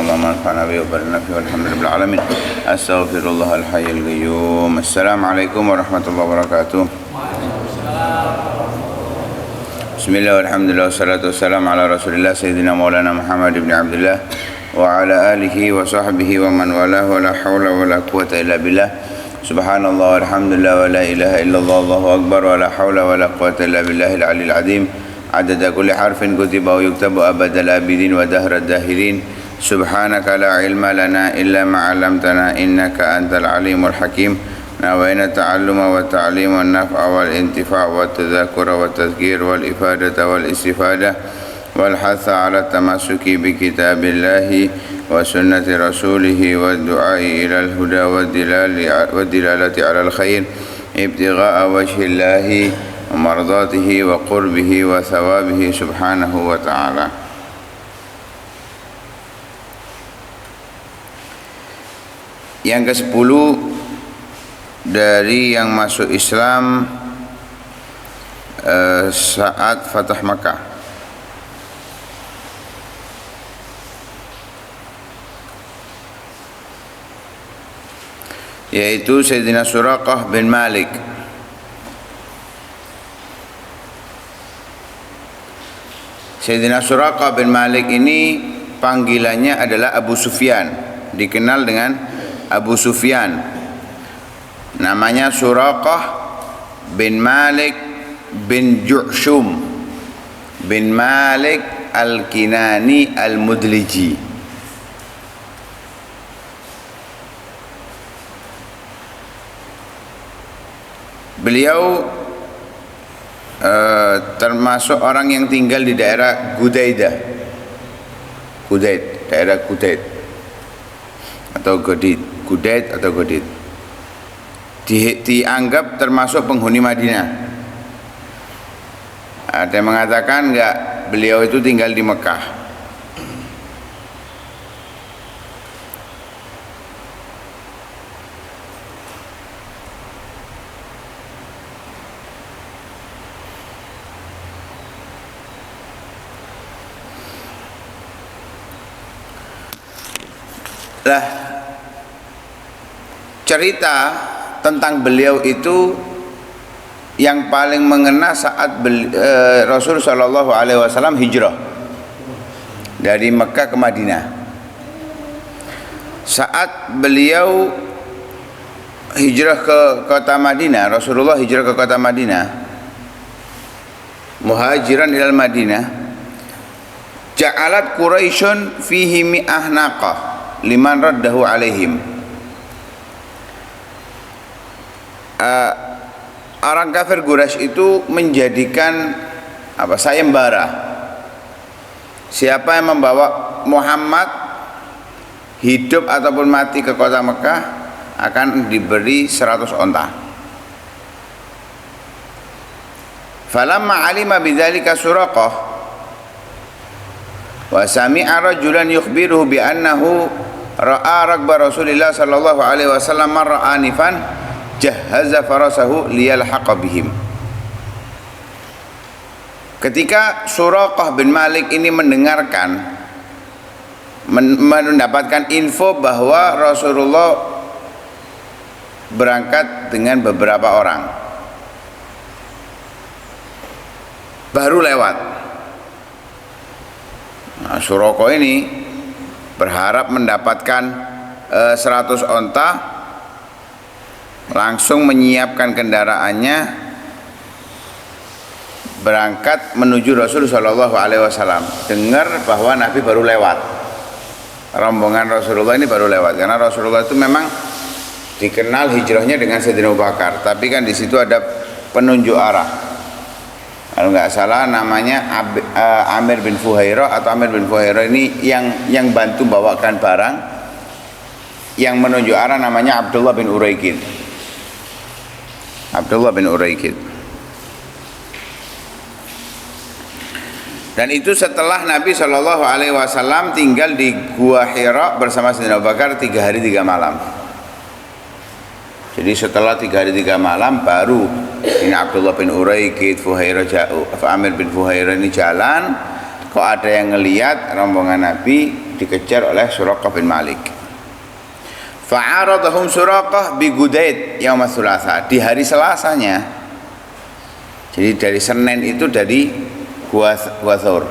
الله ما نفعنا به وبارك فيه والحمد لله رب العالمين. أستغفر الله الحي القيوم. السلام عليكم ورحمة الله وبركاته. بسم الله والحمد لله والصلاة والسلام على رسول الله سيدنا مولانا محمد بن عبد الله وعلى آله وصحبه ومن والاه ولا حول ولا قوة إلا بالله. سبحان الله والحمد لله ولا إله إلا الله الله أكبر ولا حول ولا قوة إلا بالله العلي العظيم. عدد كل حرف كتب ويكتب أبد الآبدين ودهر الداهرين. سبحانك لا علم لنا إلا ما علمتنا إنك أنت العليم الحكيم. نوينا التعلم والتعليم والنفع والانتفاع والتذكر والتذكير والإفادة والاستفادة والحث على التمسك بكتاب الله وسنة رسوله والدعاء إلى الهدى والدلالة على الخير ابتغاء وجه الله ومرضاته وقربه وثوابه سبحانه وتعالى. Yang ke-10 dari yang masuk Islam saat Fatah Makkah. Yaitu Sayyidina Suraqah bin Malik. Sayyidina Suraqah bin Malik ini panggilannya adalah Abu Sufyan, dikenal dengan Abu Sufyan. Namanya Suraqah bin Malik bin Ju'shum bin Malik al-Kinani al-Mudliji. Beliau termasuk orang yang tinggal di daerah Gudaidah, daerah Gudaid atau Godid, Gudaid atau Godid. Dianggap termasuk penghuni Madinah. Ada yang mengatakan enggak, beliau itu tinggal di Mekah. Lah, cerita tentang beliau itu yang paling mengena saat Rasul Shallallahu Alaihi Wasallam hijrah dari Mekah ke Madinah. Saat beliau hijrah ke kota Madinah, Rasulullah hijrah ke kota Madinah, muhajiran ilal Madinah, ja'alat Quraisyun fihi mi'ah naqah liman raddahu alaihim. Orang kafir Quraisy itu menjadikan sayembara, siapa yang membawa Muhammad hidup ataupun mati ke kota Mekah akan diberi 100 onta. Falamma alima bidzalika Suraqah wa sami'a rajulan yukhbiruhu bi annahu ra'a rakba Rasulillah sallallahu alaihi wasallam marra anifan jahaza farasahu liyalhaqa bihim. Ketika Suraqah bin Malik ini mendapatkan info bahwa Rasulullah berangkat dengan beberapa orang, baru lewat. Nah, Suraqah ini berharap mendapatkan 100 onta, langsung menyiapkan kendaraannya berangkat menuju Rasul Shallallahu Alaihi Wasallam. Dengar bahwa Nabi baru lewat, rombongan Rasulullah ini baru lewat, karena Rasulullah itu memang dikenal hijrahnya dengan Sayyidina Abu Bakar, tapi kan di situ ada penunjuk arah. Kalau nggak salah namanya Amir bin Fuhairah, atau Amir bin Fuhairah ini yang bantu bawakan barang. Yang menunjuk arah namanya Abdullah bin Uraikid. Abdullah bin Uraikid. Dan itu setelah Nabi Shallallahu Alaihi Wasallam tinggal di Gua Hira bersama Sayyidina Abu Bakar 3 hari 3 malam. Jadi setelah 3 hari 3 malam baru ini Abdullah bin Uraikid, Amir bin Fuhairah ini jalan. Kok ada yang ngelihat rombongan Nabi dikejar oleh Suraqah bin Malik. Fa'aradahum Suraqah bi Gudaid yaum Tsulatsa, di hari Selasanya. Jadi dari Senin itu dari Gua Thawr.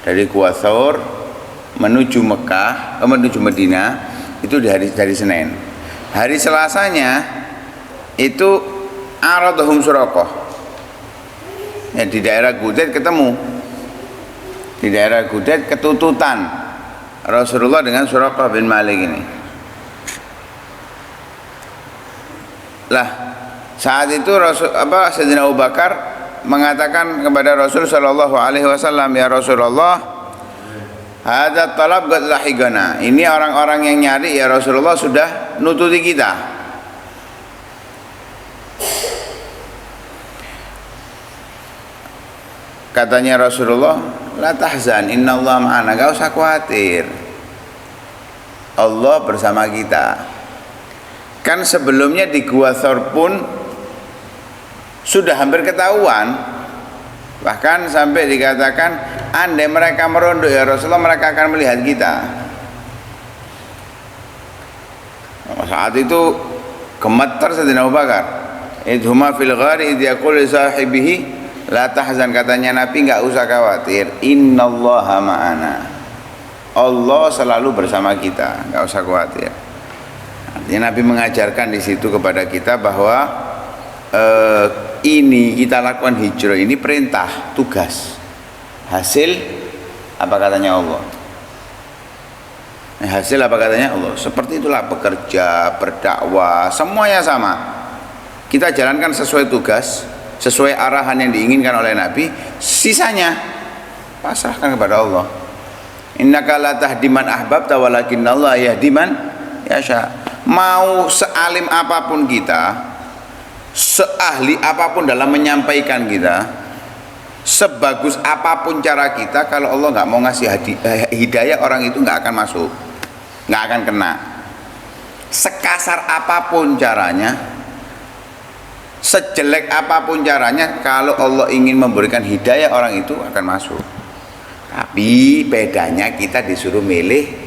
Dari Gua Thawr menuju Mekah, menuju Madinah itu dari Senin. Hari Selasanya itu aradahum Suraqah. Ya, di daerah Gudaid ketemu. Di daerah Gudaid ketututan Rasulullah dengan Suraqah bin Malik ini. Lah, saat itu Sayyidina Abu Bakar mengatakan kepada Rasul sallallahu alaihi wasallam, "Ya Rasulullah, hadza talab qad lahigana." Ini orang-orang yang nyari ya Rasulullah sudah nututi kita. Katanya Rasulullah, "La tahzan, innallaha ma'ana." Enggak usah khawatir. Allah bersama kita. Kan sebelumnya di Gua Thawr pun sudah hampir ketahuan. Bahkan sampai dikatakan, andai mereka merunduk ya Rasulullah, mereka akan melihat kita. Saat itu gemetar Sayyidina Abu Bakar. Idhuma fil ghari idh yaqul li sahibihi la tahzan, katanya Nabi enggak usah khawatir, innallaha ma'ana. Allah selalu bersama kita, enggak usah khawatir. Artinya Nabi mengajarkan di situ kepada kita bahwa ini kita lakukan hijrah ini perintah, tugas. Hasil apa katanya Allah? Hasil apa katanya Allah? Seperti itulah bekerja, berdakwah, semuanya sama. Kita jalankan sesuai tugas, sesuai arahan yang diinginkan oleh Nabi. Sisanya pasrahkan kepada Allah. Innaka la tahdi man ahbabta walakinallaha yahdi man yasha. Mau sealim apapun kita, seahli apapun dalam menyampaikan kita, sebagus apapun cara kita, kalau Allah nggak mau ngasih hidayah, orang itu nggak akan masuk, nggak akan kena. Sekasar apapun caranya, sejelek apapun caranya, kalau Allah ingin memberikan hidayah, orang itu akan masuk. Tapi bedanya kita disuruh milih.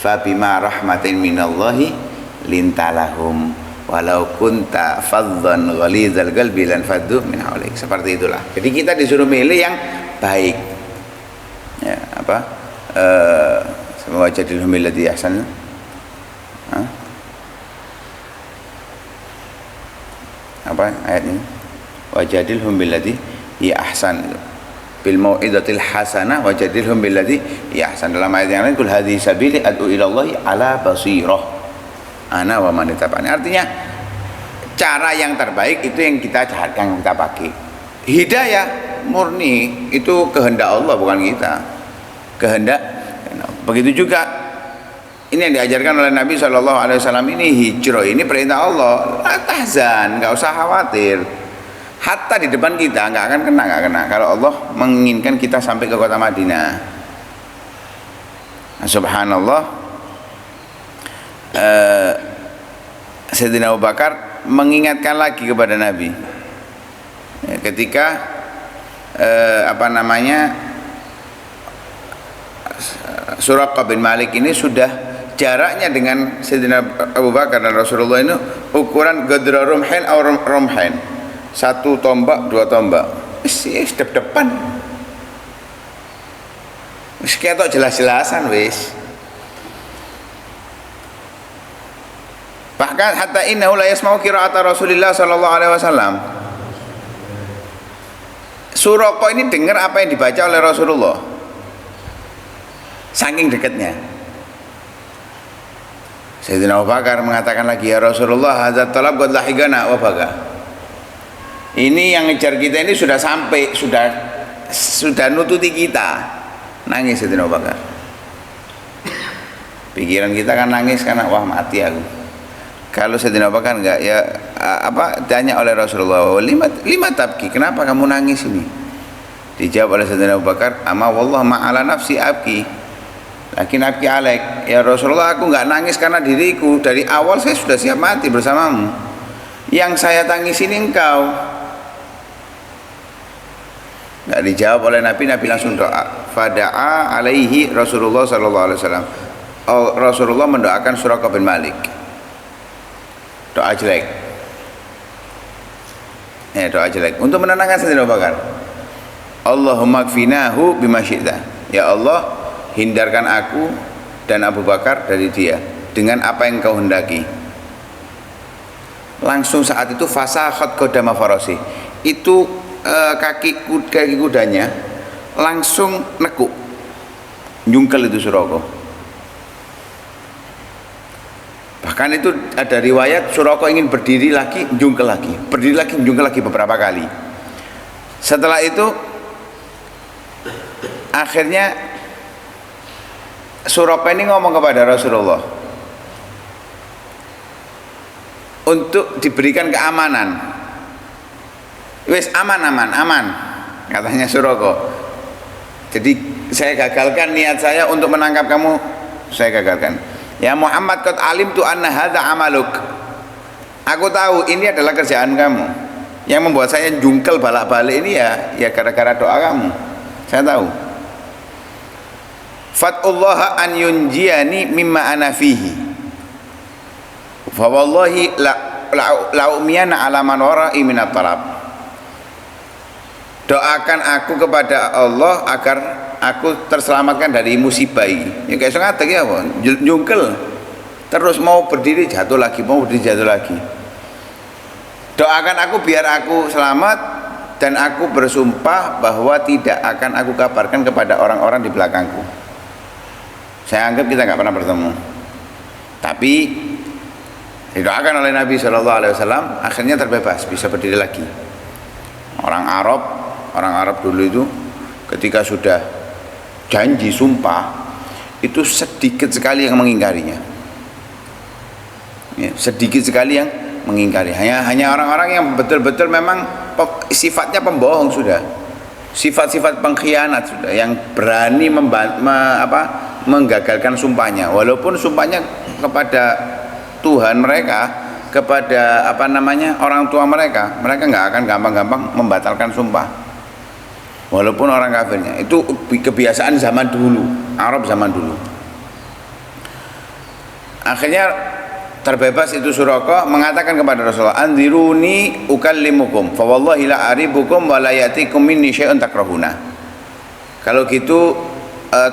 Fabima rahmatin minallahi lintalahum walau kunta faddan ghalizal qalbi lan faddu min hawlik. Seperti itulah. Jadi kita disuruh milih yang baik. Ya, apa? Wajadilhum billati ahsan. Apa ayat ini? Wajadilhum billati hi ahsan. Bil mau'izatil hasanah wajadilhum billati hi ahsan. Dalam ayat yang lain, kul hadhihi sabili ad'u ila Allahi ala basirah ana wa man ittaba'ani. Artinya cara yang terbaik itu yang kita carikan, kita pakai. Hidayah murni itu kehendak Allah, bukan kita. Kehendak. Begitu juga ini yang diajarkan oleh Nabi SAW ini, hijrah ini perintah Allah. La tahzan, nggak usah khawatir. Hatta di depan kita nggak akan kena. Kalau Allah menginginkan kita sampai ke kota Madinah. Nah, subhanallah. Sayyidina Abu Bakar mengingatkan lagi kepada Nabi ketika Suraqah bin Malik ini sudah jaraknya dengan Sayyidina Abu Bakar dan Rasulullah ini ukuran gadra rumhain atau rumhain, 1 tombak 2 tombak, wis depan wis ketok jelas-jelasan wis. Bahkan hatta innahu la yasma'u qira'ata Rasulillah sallallahu alaihi wasallam. Suraqah ini dengar apa yang dibaca oleh Rasulullah. Saking dekatnya. Sayyidina Abu Bakar mengatakan lagi, "Ya Rasulullah, hadzal talab qad lahigana wa baga." Ini yang ngejar kita ini sudah sampai, sudah nututi kita. Nangis Sayyidina Abu Bakar. Pikiran kita kan nangis karena wah mati aku. Kalau Sayyidina Abu Bakar enggak, ya tanya oleh Rasulullah, lima tabki, kenapa kamu nangis ini? Dijawab oleh Sayyidina Abu Bakar, ama wallah ma'ala nafsi abki lakin abki alaik. Ya Rasulullah, aku enggak nangis karena diriku, dari awal saya sudah siap mati bersamamu, yang saya tangis ini engkau. Enggak dijawab oleh Nabi. Nabi langsung doa, fada'a alaihi Rasulullah sallallahu alaihi wasallam. Rasulullah mendoakan Suraqah bin Malik. Doa jelek. Doa jelek untuk menenangkan Sayyidina Abu Bakar. Allahumma kfinahu bima syi'ta. Ya Allah, hindarkan aku dan Abu Bakar dari dia dengan apa yang kau hendaki. Langsung saat itu fasakhat qadama farasi. Itu kaki kudanya langsung nekuk. Nyungkel itu Suraqah. Bahkan itu ada riwayat Suraqah ingin berdiri lagi, jungkel lagi, berdiri lagi, jungkel lagi beberapa kali. Setelah itu akhirnya Suraqah ini ngomong kepada Rasulullah untuk diberikan keamanan. Wes aman, katanya Suraqah. Jadi saya gagalkan niat saya untuk menangkap kamu, saya gagalkan. Ya Muhammad, qad alimtu anna hadza amaluk. Aku tahu ini adalah kerjaan kamu. Yang membuat saya jungkel balak-balik ini ya gara-gara doa kamu. Saya tahu. Fatullah an yunjiani mimma ana fihi. Fa wallahi la umiyana ala man wara'i min at-talab. Doakan aku kepada Allah agar aku terselamatkan dari musibah ini. Ya kayak sengaja ya, jungkel. Terus mau berdiri jatuh lagi, mau berdiri jatuh lagi. Doakan aku biar aku selamat, dan aku bersumpah bahwa tidak akan aku kabarkan kepada orang-orang di belakangku. Saya anggap kita nggak pernah bertemu. Tapi didoakan oleh Nabi SAW, akhirnya terbebas, bisa berdiri lagi. Orang Arab dulu itu ketika sudah janji sumpah itu sedikit sekali yang mengingkarinya, ya, sedikit sekali yang mengingkari. Hanya orang-orang yang betul-betul memang sifatnya pembohong sudah, sifat-sifat pengkhianat sudah, yang berani menggagalkan sumpahnya, walaupun sumpahnya kepada Tuhan mereka, kepada orang tua mereka nggak akan gampang-gampang membatalkan sumpah. Walaupun orang kafirnya, itu kebiasaan zaman dulu, Arab zaman dulu. Akhirnya terbebas itu Suraqah, mengatakan kepada Rasulullah, anziruni ukallimukum fa wallahi la aribukum wa la yatikum minni syai'un takrahuna. Kalau gitu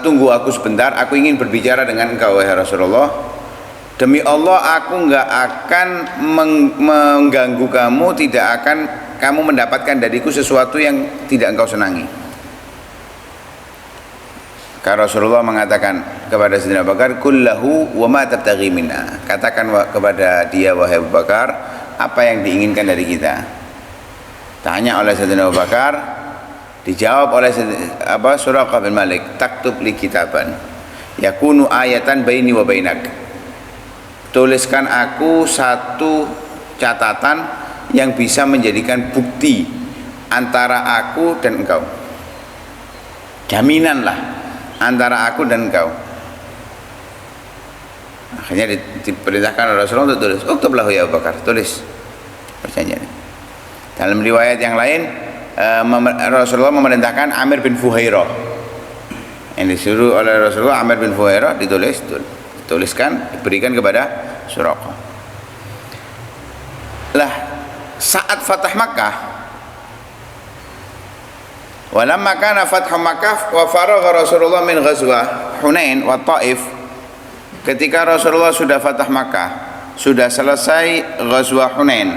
tunggu aku sebentar, aku ingin berbicara dengan engkau wahai Rasulullah. Demi Allah aku enggak akan mengganggu kamu, tidak akan kamu mendapatkan dariku sesuatu yang tidak engkau senangi. Karena Rasulullah mengatakan kepada Sayyidina Abu Bakar, kullahu wa ma tabtaghi minna. Katakan kepada dia wahai Abu Bakar, apa yang diinginkan dari kita. Tanya oleh Sayyidina Abu Bakar, dijawab oleh Suraqah bin Malik, taktub li kitaban yakunu ayatan baini wa bainak. Tuliskan aku satu catatan yang bisa menjadikan bukti antara aku dan engkau, jaminanlah antara aku dan engkau. Akhirnya diperintahkan oleh Rasulullah untuk tulis. Uktublahu ya Abu Bakar, tulis perjanjian. Dalam riwayat yang lain Rasulullah memerintahkan Amir bin Fuhairah, yang disuruh oleh Rasulullah, Amir bin Fuhairah dituliskan, diberikan kepada Suraqah. Lah saat Fatah Makkah, walamma kana Fathu Makkah wa faragha Rasulullah min ghazwah Hunain wa Taif, ketika Rasulullah sudah Fatah Makkah, sudah selesai ghazwah Hunain,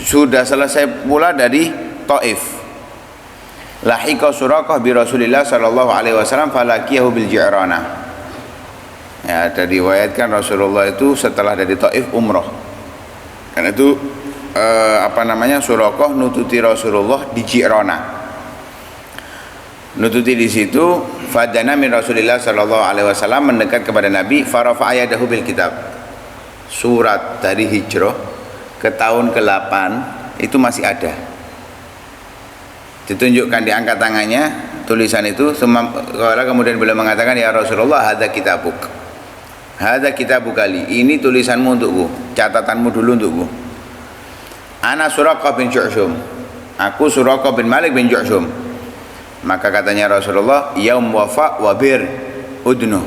sudah selesai pula dari Taif, lahiqa Suraqah bi Rasulillah sallallahu alaihi wasallam falaqiyahu bil Ji'rana. Ya, ada diriwayatkan Rasulullah itu setelah dari Taif umrah. Karena itu Suraqah nututi Rasulullah di Ji'rana. Nututi di situ, fadana min Rasulillah sallallahu alaihi wasallam, mendekat kepada Nabi, farafa ayadahu bil kitab. Surat dari hijrah ke tahun ke-8 itu masih ada. Ditunjukkan, diangkat tangannya, tulisan itu, kemudian beliau mengatakan, ya Rasulullah, hadza kitabuk. Hadza kitabuk kali, ini tulisanmu untukku, catatanmu dulu untukku. Ana Suraqah bin Ju'shum, aku Suraqah bin Malik bin Ju'shum. Maka katanya Rasulullah, yaum wafa wabir udnu,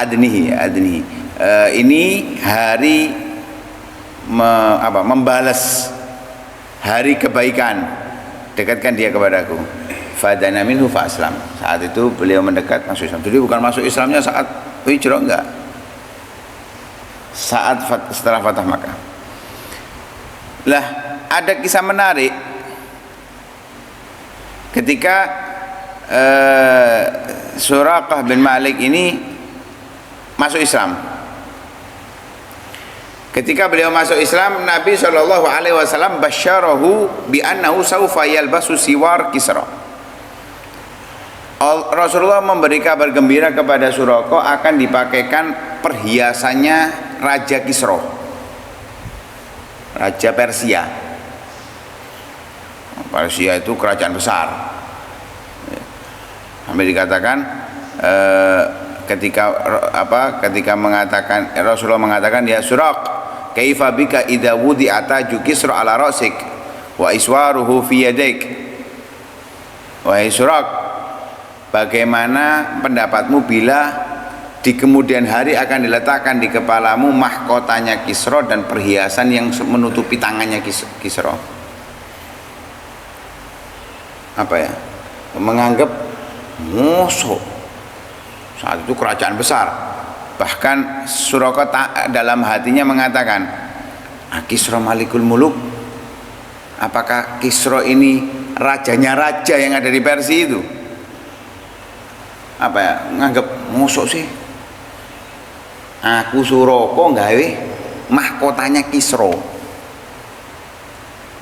adnihi. Ini hari membalas, hari kebaikan, dekatkan dia kepadaku. Fadana minhu fa aslam. Saat itu beliau mendekat masuk Islam. Jadi bukan masuk Islamnya saat hijrah, enggak. Saat setelah Fatah Makkah. Lah, ada kisah menarik ketika Suraqah bin Malik ini masuk Islam. Ketika beliau masuk Islam, Nabi SAW basyarahu bi annahu sawfa yalbasu siwar Kisra. Rasulullah memberi kabar gembira kepada Suraqah akan dipakaikan perhiasannya Raja Kisra, Raja Persia. Persia itu kerajaan besar. Sampai dikatakan ketika mengatakan Rasulullah mengatakan, ya Suraq, kaifa bika idza wudi'ata Kisra ala ra'sik wa iswaruhu fi yadik. Wahai Suraq, bagaimana pendapatmu bila di kemudian hari akan diletakkan di kepalamu mahkotanya Kisra dan perhiasan yang menutupi tangannya Kisra? Apa ya? Menganggap musuh. Saat itu kerajaan besar. Bahkan Suraqah dalam hatinya mengatakan, Kisra malikul muluk, apakah Kisra ini rajanya raja yang ada di Persia itu? Apa ya? Menganggap musuh sih. Aku Suraqah nggawe mahkotanya Kisra.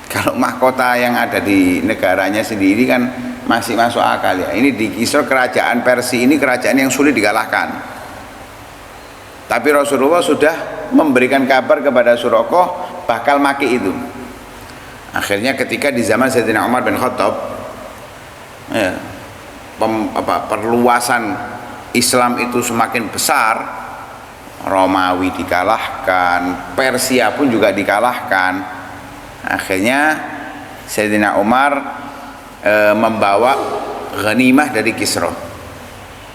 Kalau mahkota yang ada di negaranya sendiri kan masih masuk akal ya. Ini di Kisra, kerajaan Persia ini kerajaan yang sulit dikalahkan. Tapi Rasulullah sudah memberikan kabar kepada Suraqah bakal maki itu. Akhirnya ketika di zaman Sayyidina Umar bin Khattab, ya, perluasan Islam itu semakin besar, Romawi dikalahkan, Persia pun juga dikalahkan. Akhirnya Sayyidina Umar membawa ghanimah dari Kisra.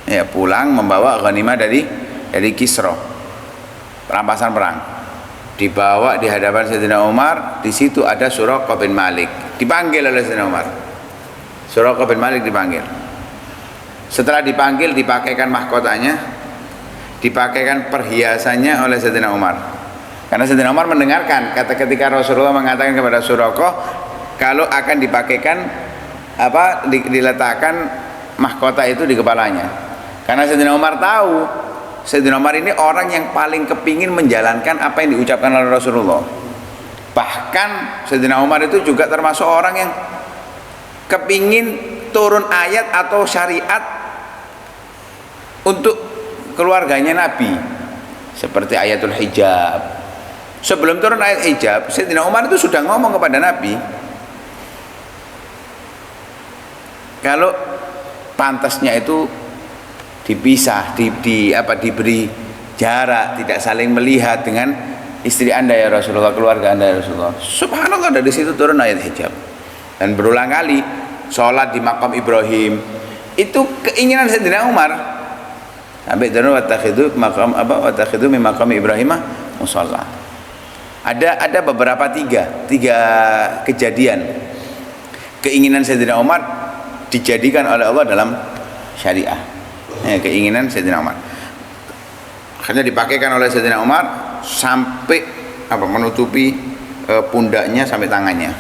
Ya, pulang membawa ghanimah dari Kisra. Rampasan perang. Dibawa di hadapan Sayyidina Umar, di situ ada Suraqah bin Malik. Dipanggil oleh Sayyidina Umar. Suraqah bin Malik dipanggil. Setelah dipanggil, dipakaikan mahkotanya, dipakaikan perhiasannya oleh Sayyidina Umar. Karena Sayyidina Umar mendengarkan kata ketika Rasulullah mengatakan kepada Suraqah kalau akan dipakaikan diletakkan mahkota itu di kepalanya. Karena Sayyidina Umar tahu, Sayyidina Umar ini orang yang paling kepingin menjalankan apa yang diucapkan oleh Rasulullah. Bahkan Sayyidina Umar itu juga termasuk orang yang kepingin turun ayat atau syariat untuk keluarganya Nabi, seperti ayatul hijab. Sebelum turun ayat hijab, Sayyidina Umar itu sudah ngomong kepada Nabi, kalau pantasnya itu dipisah, diberi jarak, tidak saling melihat dengan istri Anda ya Rasulullah, keluarga Anda ya Rasulullah. Subhanallah, dari situ turun ayat hijab. Dan berulang kali sholat di makam Ibrahim, itu keinginan Sayyidina Umar. Sampai turun wattakhidhu min maqam Ibrahim musalla. Ada beberapa tiga kejadian keinginan Sayyidina Umar dijadikan oleh Allah dalam syariah. Keinginan Sayyidina Umar akhirnya dipakaikan oleh Sayyidina Umar sampai menutupi pundaknya sampai tangannya.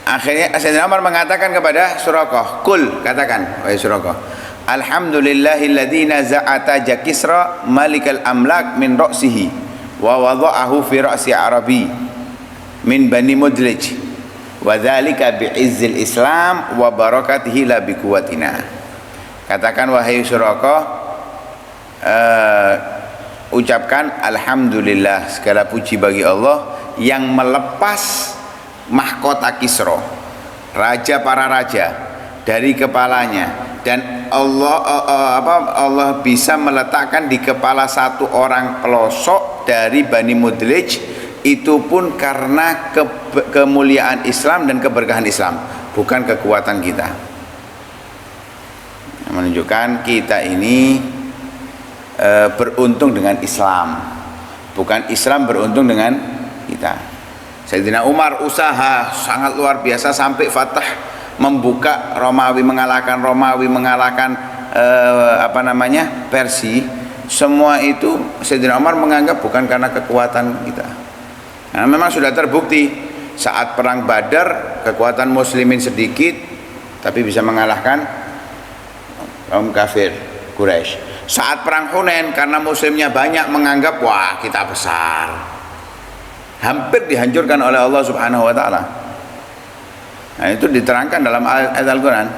Akhirnya Sayyidina Umar mengatakan kepada Suraqah, "Qul," katakan wahai Suraqah, "Alhamdulillahilladzi naza'ata Kisra malikal amlak min ra'sihi wa wada'ahu fi ra'si Arabi min Bani Mudlij wa dzalika bi'izzil Islam wa barakatihi la biquwatina." Katakan wahai Suraqah, ucapkan alhamdulillah, segala puji bagi Allah yang melepas mahkota Kisra, raja para raja, dari kepalanya, dan Allah bisa meletakkan di kepala satu orang pelosok dari Bani Mudlij itu pun karena kemuliaan Islam dan keberkahan Islam, bukan kekuatan kita. Menunjukkan kita ini beruntung dengan Islam, bukan Islam beruntung dengan kita. Sayyidina Umar usaha sangat luar biasa sampai Fatah, membuka Romawi, mengalahkan Persia. Semua itu Sayyidina Umar menganggap bukan karena kekuatan kita. Nah, memang sudah terbukti saat perang Badar kekuatan muslimin sedikit tapi bisa mengalahkan kaum kafir Quraisy. Saat perang Hunain karena muslimnya banyak menganggap wah kita besar, hampir dihancurkan oleh Allah Subhanahu wa taala. Nah, itu diterangkan dalam ayat Al-Qur'an.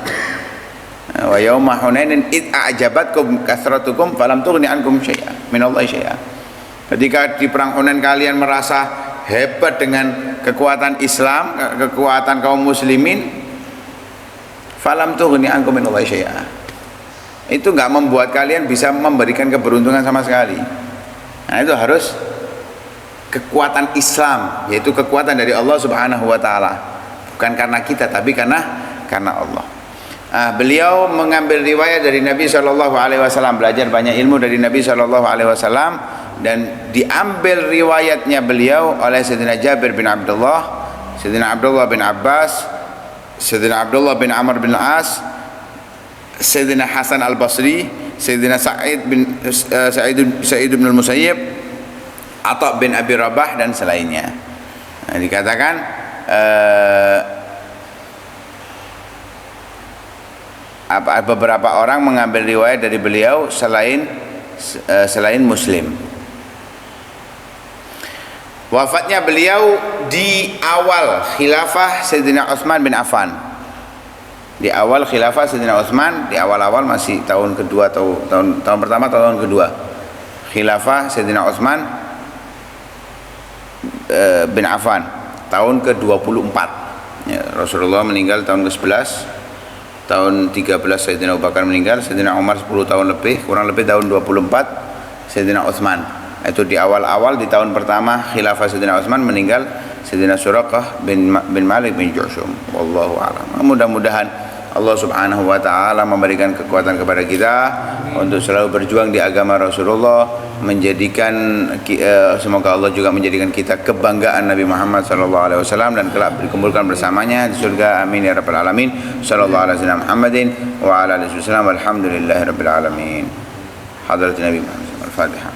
Wa yauma Hunainin id a'jabatkum kasratukum falam tughni ankum syai'a minallahi syai'a. Ketika di perang Hunain kalian merasa hebat dengan kekuatan Islam, kekuatan kaum muslimin, falam tughni ankum minallahi syai'a. Itu enggak membuat kalian bisa memberikan keberuntungan sama sekali. Nah, itu harus kekuatan Islam, yaitu kekuatan dari Allah Subhanahu wa taala. Bukan karena kita tapi karena Allah. Beliau mengambil riwayat dari Nabi Shallallahu alaihi wasallam, belajar banyak ilmu dari Nabi Shallallahu alaihi wasallam, dan diambil riwayatnya beliau oleh Sayyidina Jabir bin Abdullah, Sayyidina Abdullah bin Abbas, Sayyidina Abdullah bin Amr bin As, Sayyidina Hasan al-Basri, Sayyidina Sa'id bin al-Musayyib, Atha bin Abi Rabah dan selainnya. Nah, dikatakan beberapa orang mengambil riwayat dari beliau selain Muslim. Wafatnya beliau di awal khilafah Sayyidina Utsman bin Affan. Di awal khilafah Sayyidina Utsman, di awal-awal masih tahun kedua atau tahun pertama atau tahun kedua khilafah Sayyidina Utsman bin Affan, tahun ke-24. Ya, Rasulullah meninggal tahun ke-11, tahun 13 Sayyidina Abu Bakar meninggal, Sayyidina Umar 10 tahun lebih, kurang lebih tahun 24 Sayyidina Utsman. Itu di awal-awal, di tahun pertama khilafah Sayyidina Utsman meninggal Sayyidina Suraqah bin Malik bin Ju'shum. Wallahu a'lam. Mudah-mudahan Allah Subhanahu wa taala memberikan kekuatan kepada kita untuk selalu berjuang di agama Rasulullah, menjadikan semoga Allah juga menjadikan kita kebanggaan Nabi Muhammad sallallahu alaihi wasallam dan kelak dikumpulkan bersamanya di surga. Amin ya rabbal alamin. Sallallahu alaihi wasallam Muhammadin wa ala alihi wasallam. Alhamdulillahirabbil alamin. Hadrat Nabi Muhammad. Al-Fatihah.